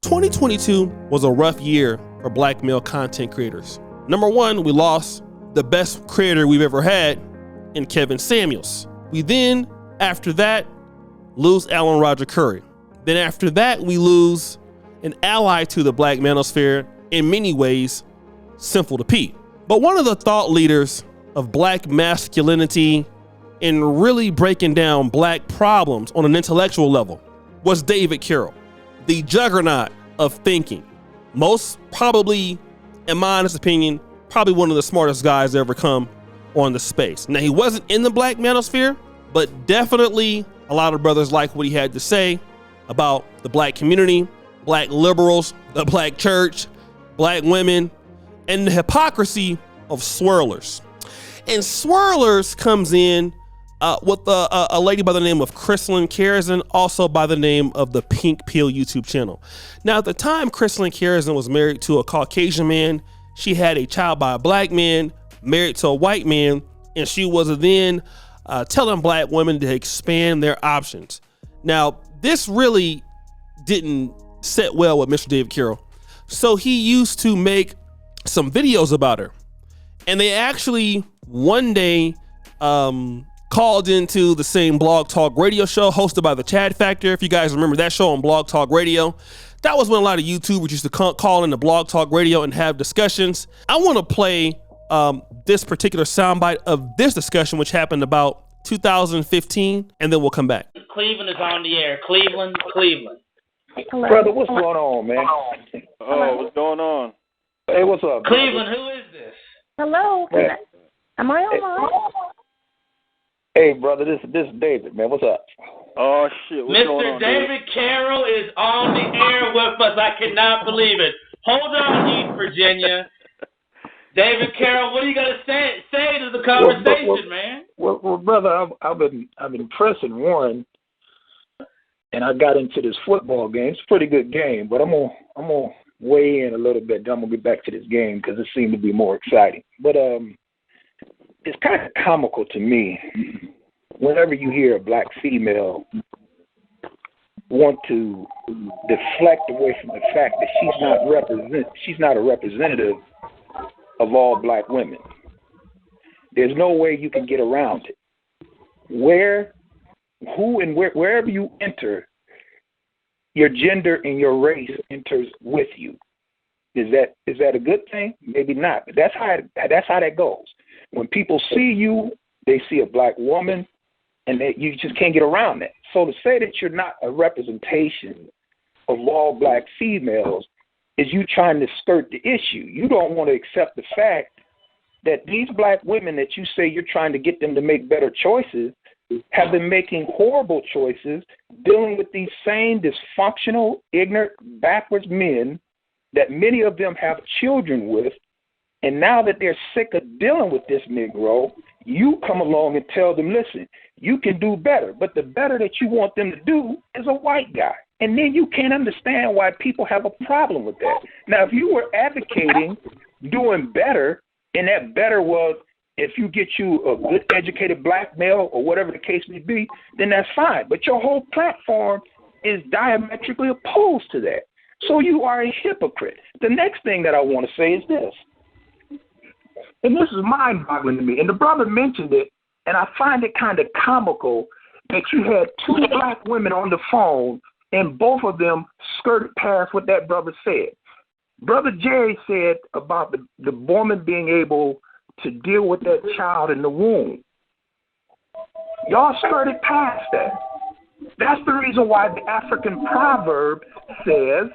2022 was a rough year for Black male content creators. Number one, we lost the best creator we've ever had in Kevin Samuels. We then, after that, lose Alan Roger Curry. Then after that, we lose an ally to the Black Manosphere, in many ways, Simple to Pete. But one of the thought leaders of Black masculinity and really breaking down Black problems on an intellectual level was David Carroll, the juggernaut of thinking. Most probably, in my honest opinion, probably one of the smartest guys to ever come on the space. Now, he wasn't in the Black Manosphere, but definitely a lot of brothers like what he had to say about the Black community, Black liberals, the Black church, Black women, and the hypocrisy of swirlers. And swirlers comes in with a lady by the name of Chrislyn Carrison, also by the name of the Pink Pill YouTube channel. Now, at the time Chrislyn Carrison was married to a Caucasian man, she had a child by a Black man, married to a white man, and she was then telling Black women to expand their options. Now, this really didn't set well with Mr. David Carroll. So he used to make some videos about her. And they actually one day called into the same Blog Talk Radio show hosted by the Chad Factor. If you guys remember that show on Blog Talk Radio, that was when a lot of YouTubers used to call into Blog Talk Radio and have discussions. I want to play this particular soundbite of this discussion, which happened about 2015, and then we'll come back. Cleveland is on the air. Cleveland. Hello. Brother, what's going on, man? Hello. What's going on? Hey, what's up? Cleveland, who is this? Hello. Hey. Am I online? Hey, brother, this is David, man. What's up? Oh, shit. What's going Mr. on, David Carroll is on the air with us. I cannot believe it. Hold on, East Virginia. David Carroll, what are you going to say to the conversation, man? Well, brother, I've been pressing one, and I got into this football game. It's a pretty good game, but I'm gonna weigh in a little bit. Then I'm gonna get back to this game because it seemed to be more exciting. But it's kind of comical to me whenever you hear a Black female want to deflect away from the fact that she's not a representative of all Black women. There's no way you can get around it. Wherever you enter, your gender and your race enters with you. Is that a good thing? Maybe not, but that's how that goes. When people see you, they see a Black woman, and you just can't get around that. So to say that you're not a representation of all Black females is you trying to skirt the issue. You don't want to accept the fact that these Black women that you say you're trying to get them to make better choices have been making horrible choices, dealing with these same dysfunctional, ignorant, backwards men that many of them have children with. And now that they're sick of dealing with this Negro, you come along and tell them, listen, you can do better. But the better that you want them to do is a white guy. And then you can't understand why people have a problem with that. Now, if you were advocating doing better, and that better was if you get you a good educated Black male or whatever the case may be, then that's fine. But your whole platform is diametrically opposed to that. So you are a hypocrite. The next thing that I want to say is this. And this is mind-boggling to me. And the brother mentioned it, and I find it kind of comical that you had two Black women on the phone, and both of them skirted past what that brother said. Brother Jerry said about the woman being able to deal with that child in the womb. Y'all skirted past that. That's the reason why the African proverb says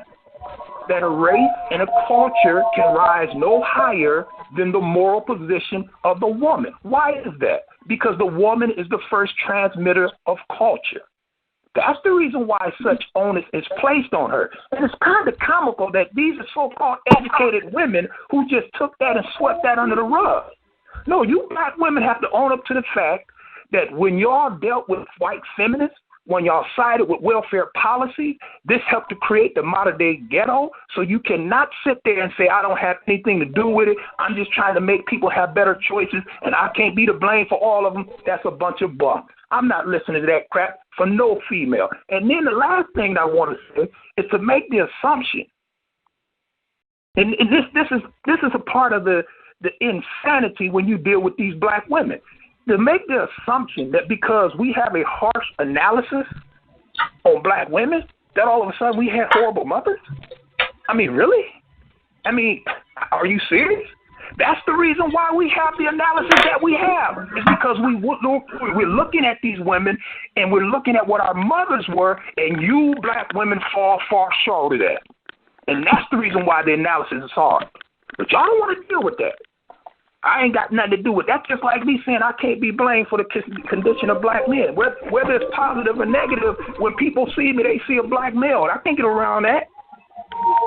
that a race and a culture can rise no higher than the moral position of the woman. Why is that? Because the woman is the first transmitter of culture. That's the reason why such onus is placed on her. And it's kind of comical that these are so-called educated women who just took that and swept that under the rug. No, you Black women have to own up to the fact that when y'all dealt with white feminists, when y'all sided with welfare policy, this helped to create the modern-day ghetto. So you cannot sit there and say, I don't have anything to do with it. I'm just trying to make people have better choices, and I can't be to blame for all of them. That's a bunch of bunk. I'm not listening to that crap for no female. And then the last thing I want to say is to make the assumption, and this is a part of the insanity when you deal with these black women, to make the assumption that because we have a harsh analysis on black women, that all of a sudden we have horrible mothers? I mean, really? I mean, are you serious? That's the reason why we have the analysis that we have. It's because we're looking at these women and we're looking at what our mothers were, and you black women fall far short of that. And that's the reason why the analysis is hard. But y'all don't want to deal with that. I ain't got nothing to do with that. That's just like me saying I can't be blamed for the condition of black men. Whether it's positive or negative, when people see me, they see a black male. I can't get around that.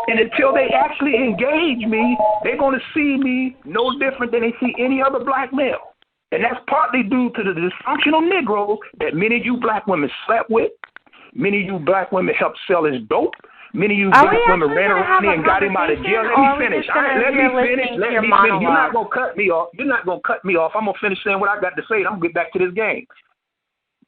And until they actually engage me, they're going to see me no different than they see any other black male. And that's partly due to the dysfunctional Negroes that many of you black women slept with. Many of you black women helped sell his dope. Many of you black women ran around here and got him out of jail. Let me finish. You're not going to cut me off. You're not going to cut me off. I'm going to finish saying what I got to say, and I'm going to get back to this game.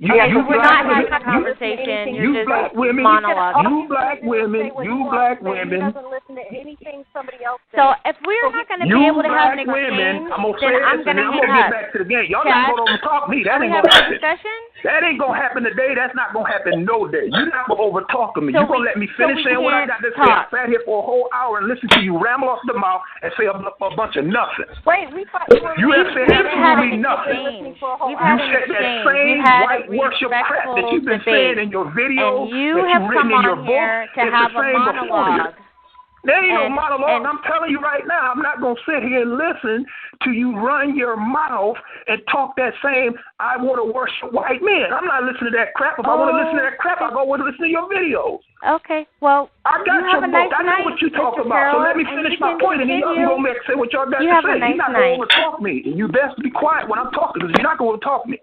We're not having a conversation. You're just monologuing. You black women. Doesn't listen to anything somebody else says. So if we're not going to be able to have an exchange, then I'm going to hang up. Get back to the game. Y'all not going to overtalk me. That ain't going to happen. Discussion? That ain't going to happen today. That's not going to happen no day. You're not going to overtalk me. You're going to let me finish saying what I got to say. I sat here for a whole hour and listened to you ramble off the mouth and say a bunch of nothing. Wait, we thought you have said absolutely nothing. You said that same white worship crap that you've been saying in your videos, and you have come on here to have a monologue. There ain't no monologue. I'm telling you right now, I'm not going to sit here and listen to you run your mouth and talk that same, I want to worship white men. I'm not listening to that crap. If I want to listen to that crap, I'll go and listen to your videos. Okay, well, I got your book. I know what you talk about. So let me finish my point, and then you're going to say what y'all got to say. You're not going to overtalk me. And you best be quiet when I'm talking, because you're not going to overtalk me.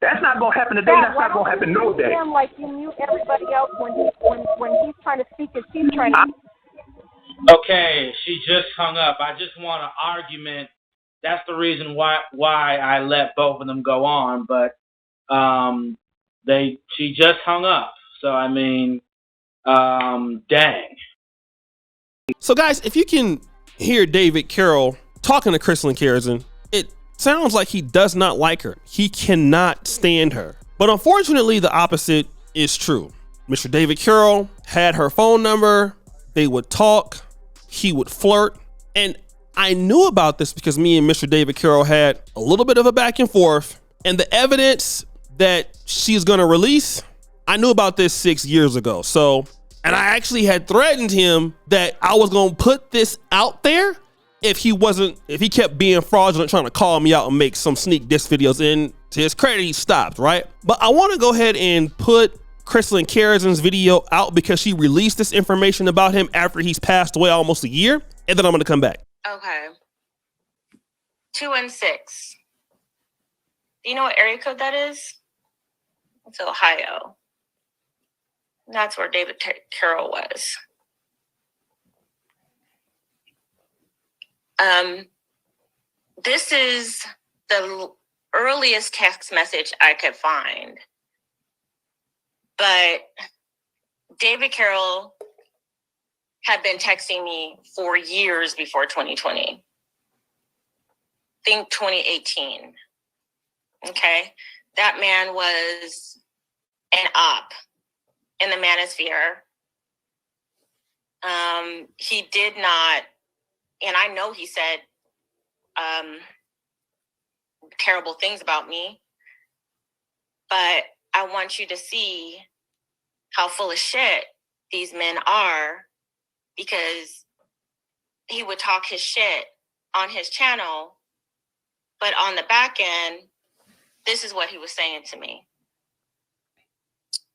That's not going to happen today. That's not going to happen no day. Like you mute everybody else when he's trying to speak and she's trying to. Okay, she just hung up. I just want an argument. That's the reason why I let both of them go on. But she just hung up. So I mean, dang. So guys, if you can hear David Carroll talking to Crystalline Kierzan, it sounds like he does not like her. He cannot stand her. But unfortunately, the opposite is true. Mr. David Carroll had her phone number. They would talk. He would flirt. And I knew about this because me and Mr. David Carroll had a little bit of a back and forth. And the evidence that she's going to release, I knew about this 6 years ago. So, and I actually had threatened him that I was going to put this out there if he kept being fraudulent, trying to call me out and make some sneak diss videos. And to his credit, he stopped, right? But I want to go ahead and put Crystalline Kierzan's video out because she released this information about him after he's passed away almost a year, and then I'm going to come back. Okay. 216. Do you know what area code that is? It's Ohio. That's where David Carroll was. This is the earliest text message I could find. But David Carroll had been texting me for years before 2020. Think 2018. Okay? That man was an op in the manosphere. He did not, and I know he said terrible things about me, but I want you to see how full of shit these men are, because he would talk his shit on his channel, but on the back end, this is what he was saying to me.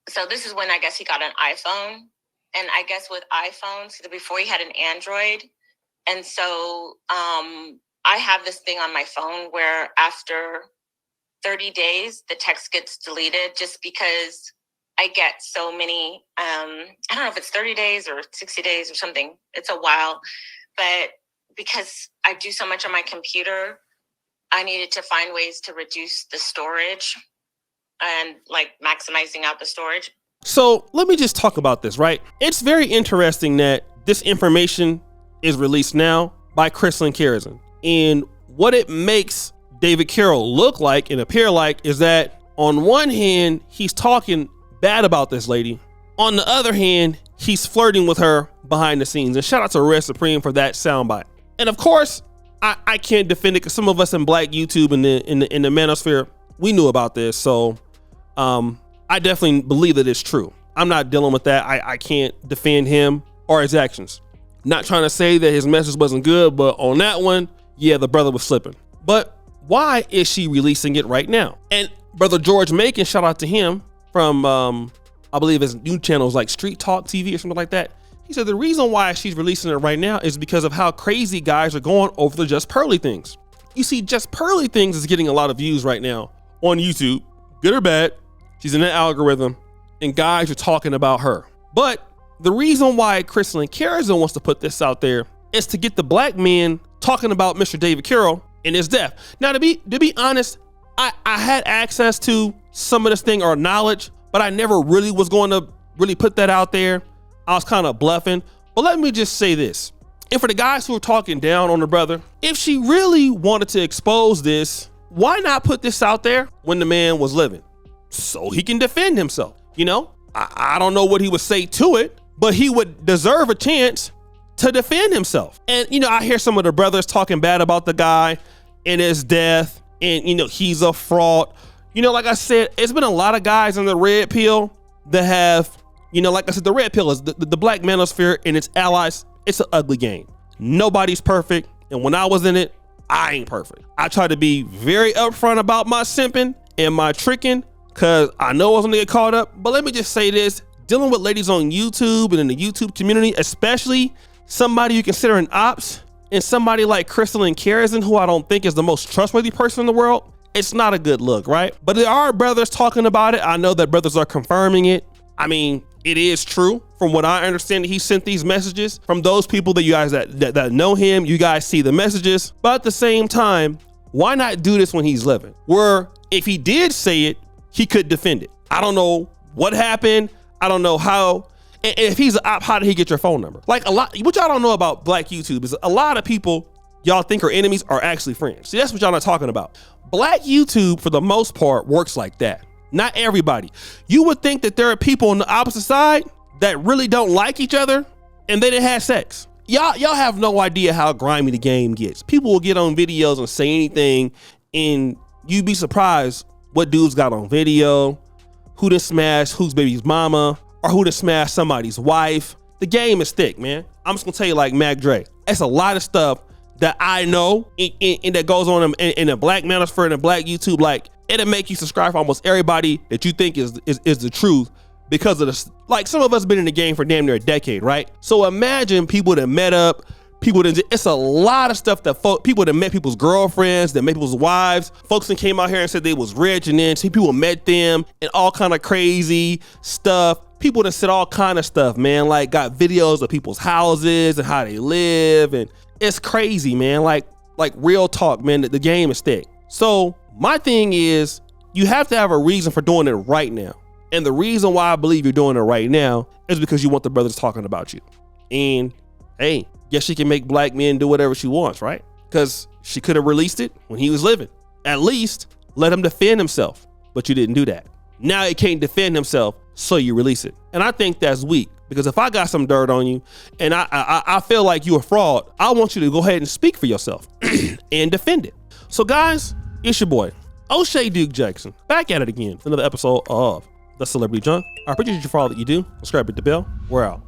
So this is when I guess he got an iPhone. And I guess with iPhones, before he had an Android. And so I have this thing on my phone where after 30 days, the text gets deleted just because I get so many, I don't know if it's 30 days or 60 days or something. It's a while. But because I do so much on my computer, I needed to find ways to reduce the storage. and like maximizing out the storage. So let me just talk about this, right? It's very interesting that this information is released now by Crystalline Carrison. And what it makes David Carroll look like and appear like is that on one hand, he's talking bad about this lady. On the other hand, he's flirting with her behind the scenes. And shout out to Red Supreme for that soundbite. And of course, I can't defend it because some of us in Black YouTube and in the Manosphere, we knew about this. So I definitely believe that it's true. I'm not dealing with that. I can't defend him or his actions. Not trying to say that his message wasn't good, but on that one, yeah, the brother was slipping. But why is she releasing it right now? And Brother George Macon, shout out to him from, I believe his new channel is like Street Talk TV or something like that. He said the reason why she's releasing it right now is because of how crazy guys are going over the Just Pearly Things. You see, Just Pearly Things is getting a lot of views right now on YouTube, good or bad. She's in that algorithm and guys are talking about her. But the reason why Crystalline Carrison wants to put this out there is to get the black men talking about Mr. David Carroll and his death. Now, to be honest, I had access to some of this thing or knowledge, but I never really was going to really put that out there. I was kind of bluffing. But let me just say this. And for the guys who are talking down on the brother, if she really wanted to expose this, why not put this out there when the man was living so he can defend himself? You know, I don't know what he would say to it, but he would deserve a chance to defend himself. And, you know, I hear some of the brothers talking bad about the guy and his death and, you know, he's a fraud. You know, like I said, it's been a lot of guys in the red pill that have, you know, like I said, the red pill is the Black Manosphere and its allies. It's an ugly game. Nobody's perfect. And when I was in it, I ain't perfect. I try to be very upfront about my simping and my tricking because I know I was gonna get caught up. But let me just say this, dealing with ladies on YouTube and in the YouTube community, especially somebody you consider an ops and somebody like Crystalline Carrison, who I don't think is the most trustworthy person in the world, it's not a good look, right? But there are brothers talking about it. I know that brothers are confirming it. I mean, it is true. From what I understand, he sent these messages from those people that you guys that know him. You guys see the messages, but at the same time, why not do this when he's living? Where if he did say it, he could defend it. I don't know what happened. I don't know how. And if he's an op, how did he get your phone number? Like a lot, what y'all don't know about Black YouTube is a lot of people y'all think are enemies are actually friends. See, that's what y'all not talking about. Black YouTube, for the most part, works like that. Not everybody. You would think that there are people on the opposite side that really don't like each other and they didn't have sex. Y'all have no idea how grimy the game gets. People will get on videos and say anything and you'd be surprised what dudes got on video, who done smashed whose baby's mama, or who done smashed somebody's wife. The game is thick, man. I'm just gonna tell you like Mac Dre. It's a lot of stuff that I know and that goes on in the Black Manosphere and the Black YouTube. Like, it'll make you subscribe for almost everybody that you think is the truth because of this. Like, some of us been in the game for damn near a decade, right? So imagine people that met up, people that, it's a lot of stuff that people that met people's girlfriends, that met people's wives, folks that came out here and said they was rich and then people met them and all kind of crazy stuff. People that said all kind of stuff, man, like got videos of people's houses and how they live. And it's crazy, man. Like real talk, man, the game is thick. So my thing is, you have to have a reason for doing it right now. And the reason why I believe you're doing it right now is because you want the brothers talking about you. And hey, guess she can make black men do whatever she wants, right? Because she could have released it when he was living. At least let him defend himself, but you didn't do that. Now he can't defend himself, so you release it. And I think that's weak, because if I got some dirt on you and I feel like you're a fraud, I want you to go ahead and speak for yourself and defend it. So guys, it's your boy, O'Shea Duke Jackson, back at it again for another episode of The Celebrity Junk. I appreciate you for all that you do. Subscribe, hit the bell. We're out.